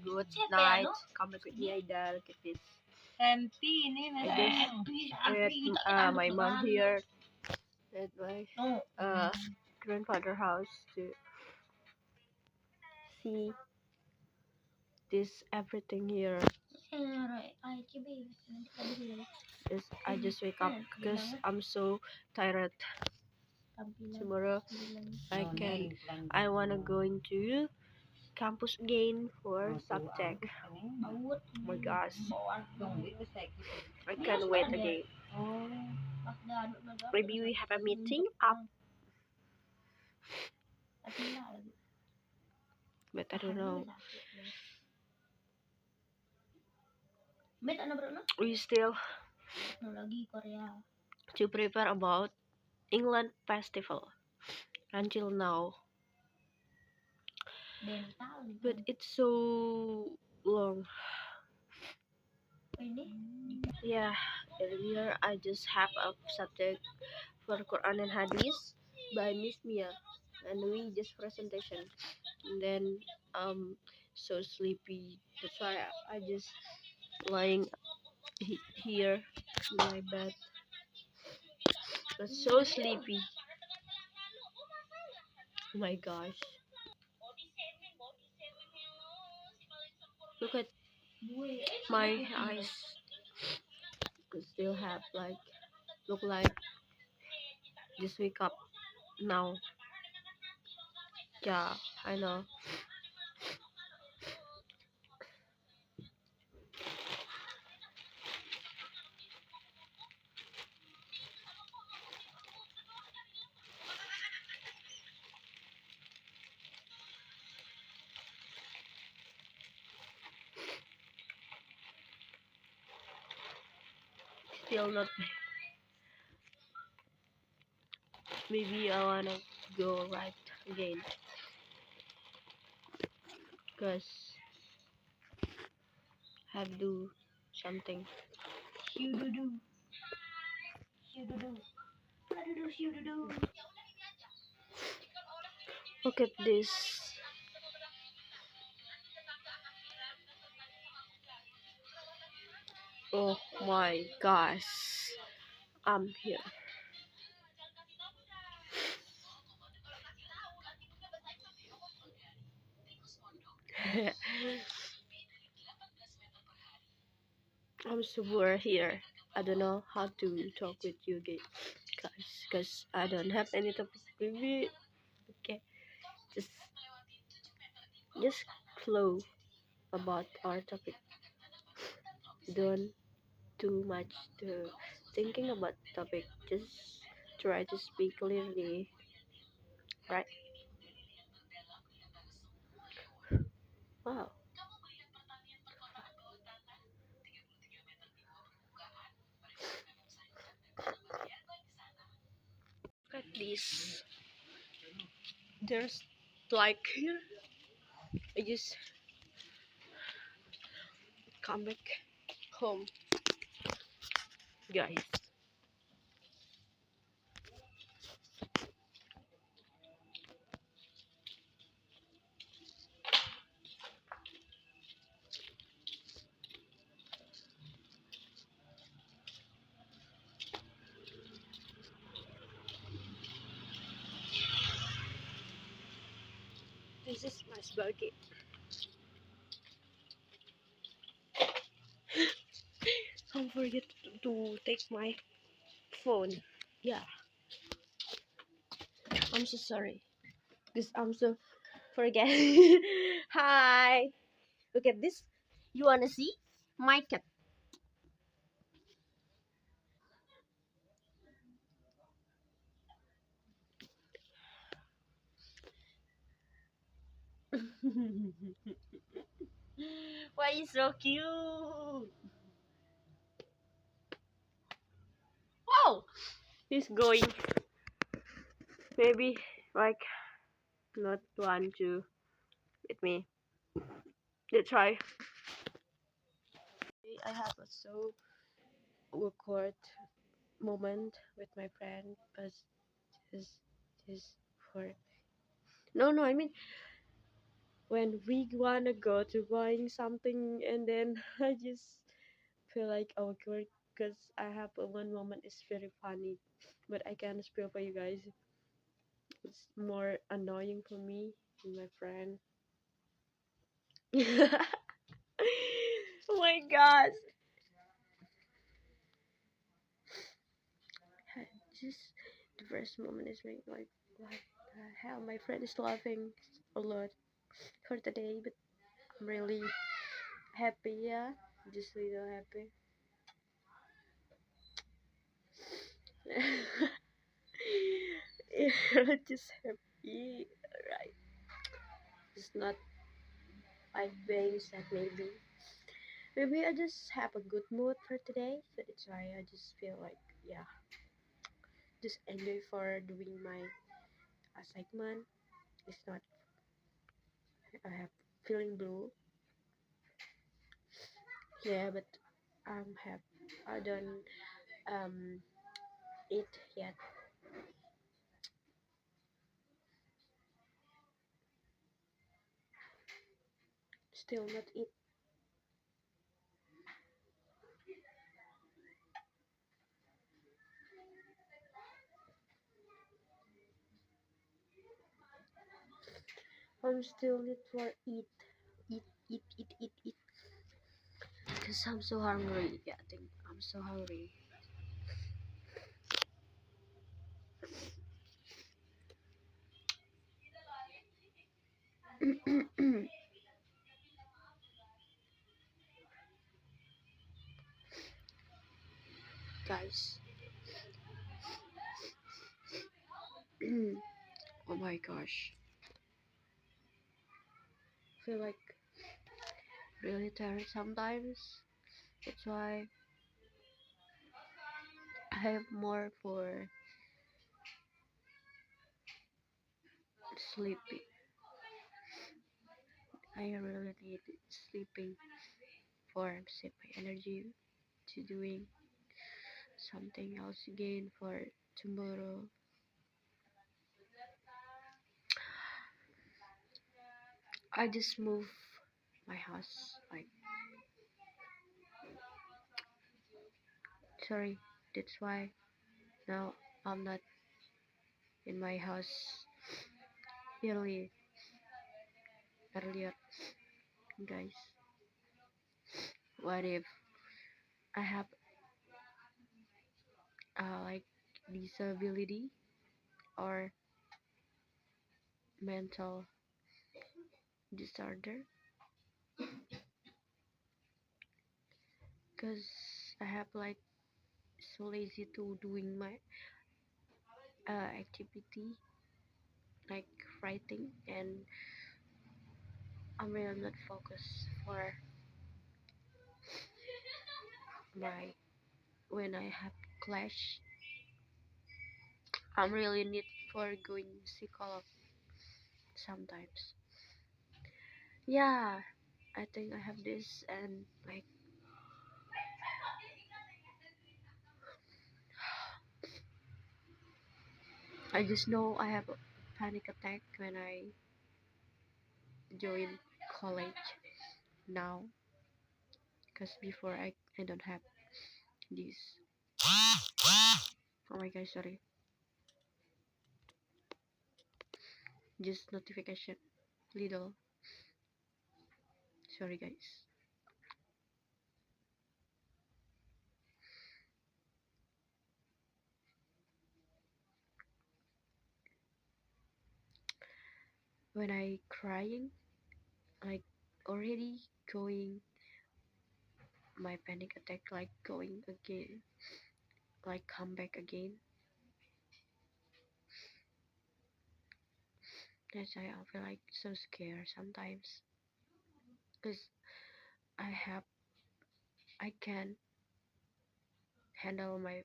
good night. Come back with me, Aida. Look at this. I just my mom here at my grandfather house to see this everything here. I just wake up because I'm so tired. Tomorrow I wanna go into campus again for subject. Oh my gosh, I can't wait again. Maybe we have a meeting up, but I don't know. We still to prepare about England festival until now, but it's so long. Yeah, earlier I just have a subject for Quran and Hadith by Miss Mia, and we just presentation. And then so sleepy. That's why I just lying here in my bed. It's so sleepy. Oh my gosh. Look at my eyes. Still have like look like just wake up now. Yeah, I know. Still not. Maybe I wanna go right again. Cause have do something. Look at this. Oh my gosh. I'm here. I'm so bored here. I don't know how to talk with you guys, because I don't have any topic. Maybe okay, just flow about our topic. Don't too much to thinking about topic. Just try to speak clearly, right? Wow. Look at this. There's like here. I just come back home, guys. This is my spaghetti. Don't forget to take my phone. Yeah, I'm so sorry. Because I'm so forget. Hi. Look at this. You wanna see my cat? Why is so cute? Wow. He's going. Maybe like not want to with me. Let's try. I have a so awkward moment with my friend, but just for no, I mean when we wanna go to buying something, and then I just feel like awkward because I have one moment is very funny, but I can't spill for you guys. It's more annoying for me and my friend. Oh my god! Just the first moment is like, what the hell? My friend is laughing a lot for today, but I'm really happy. Yeah, just little happy. Yeah, just happy, right? It's not like being sad. Maybe I just have a good mood for today, so that's why I just feel like, yeah, just enjoy for doing my assignment. It's not I have feeling blue. Yeah, but have I don't um eat yet. Still not eat. I'm still need for eat. Cause I'm so hungry. Yeah, I think I'm so hungry. Guys. Oh my gosh. Feel like really tired sometimes. That's why I have more for sleeping. I really need sleeping for save my energy to doing something else again for tomorrow. I just move my house like sorry. That's why now I'm not in my house early earlier, guys. What if I have like disability or mental disorder? Cause I have like so lazy to doing my activity like writing, and I'm really not focused for my when I have clash. I'm really need for going psycholog sometimes. Yeah, I think I have this, and like I just know I have a panic attack when I join college now, because before I don't have this. Oh my gosh, sorry, just notification little, sorry guys. When I crying, like already going my panic attack, like going again, like come back again. That's why I feel like so scared sometimes, because I have I can handle my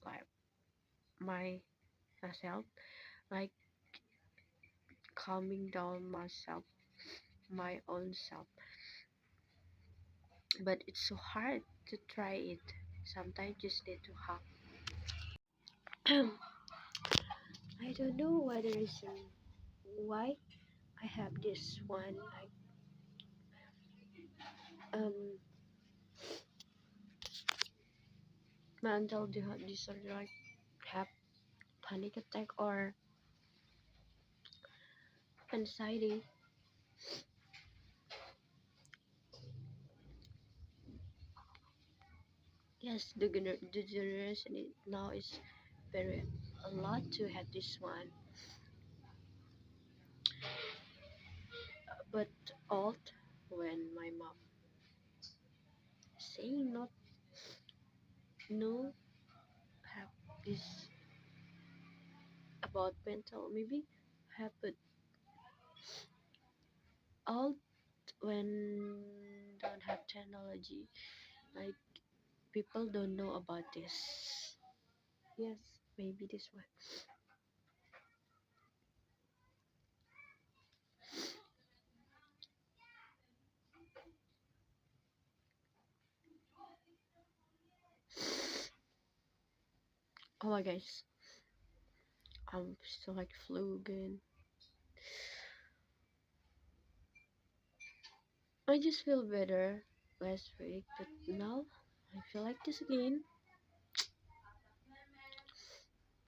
like my myself, like calming down myself, my own self, but it's so hard to try it. Sometimes just need to have I don't know what the reason why I have this one like um mental disorder, like have panic attack or anxiety. Yes, the generation now is very a lot to have this one, but old when my mom saying not no have this about mental maybe have, but old when don't have technology, like people don't know about this. Yes, maybe this one. Oh my guys, I'm still like flu again. I just feel better last week, but now I feel like this again.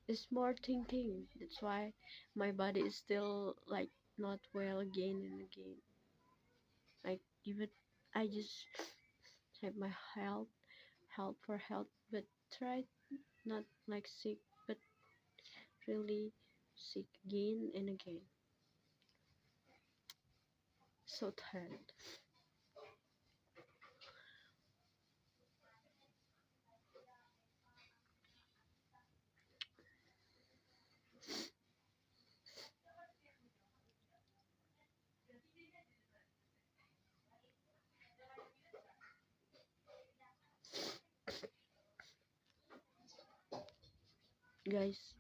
It's more thinking. That's why my body is still like not well again and again. Like even I just have my help for health, but try not like sick, but really sick again and again. So tired. Guys,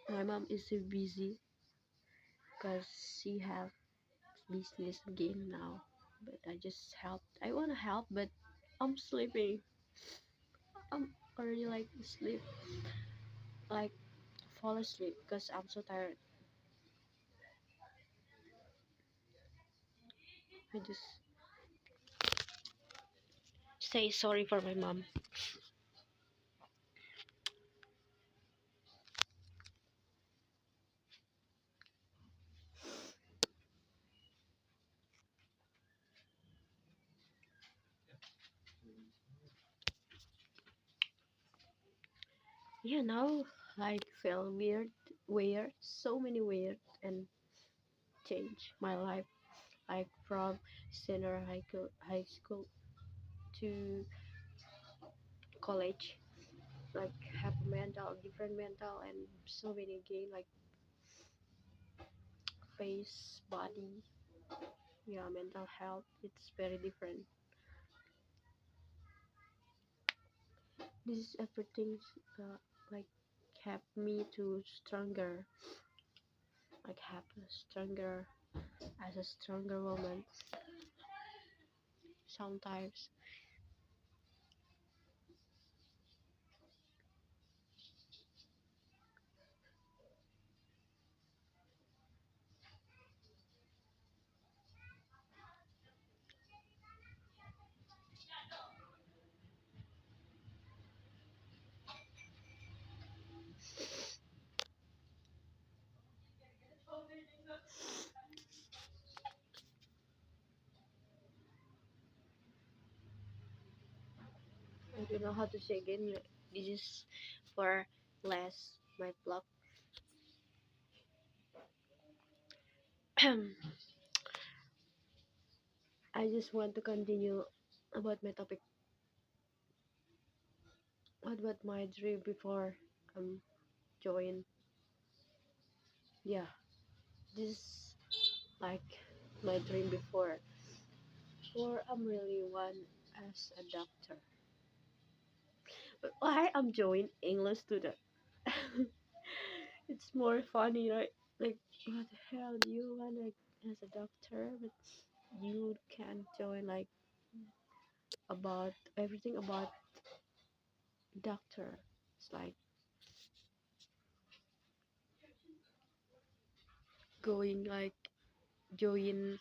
my mom is so busy because she have business again now. But I just help. I wanna help, but I'm sleeping. I'm already like sleep, like fall asleep because I'm so tired. I just say sorry for my mom. Yeah, now I feel weird, so many weird, and change my life. Like from senior high school to college, like have mental, different mental, and so many again, like face, body, yeah, mental health. It's very different. This is everything, uh, like help me to stronger, like have a stronger as a stronger woman. Sometimes I don't know how to say again. This is for less my blog. I just want to continue about my topic. What about my dream before join? Yeah, this like my dream before. Or I'm really one as a doctor. But why I'm join English student? It's more funny, right? Like what the hell do you want like as a doctor, but you can join like about everything about doctor. It's like going like join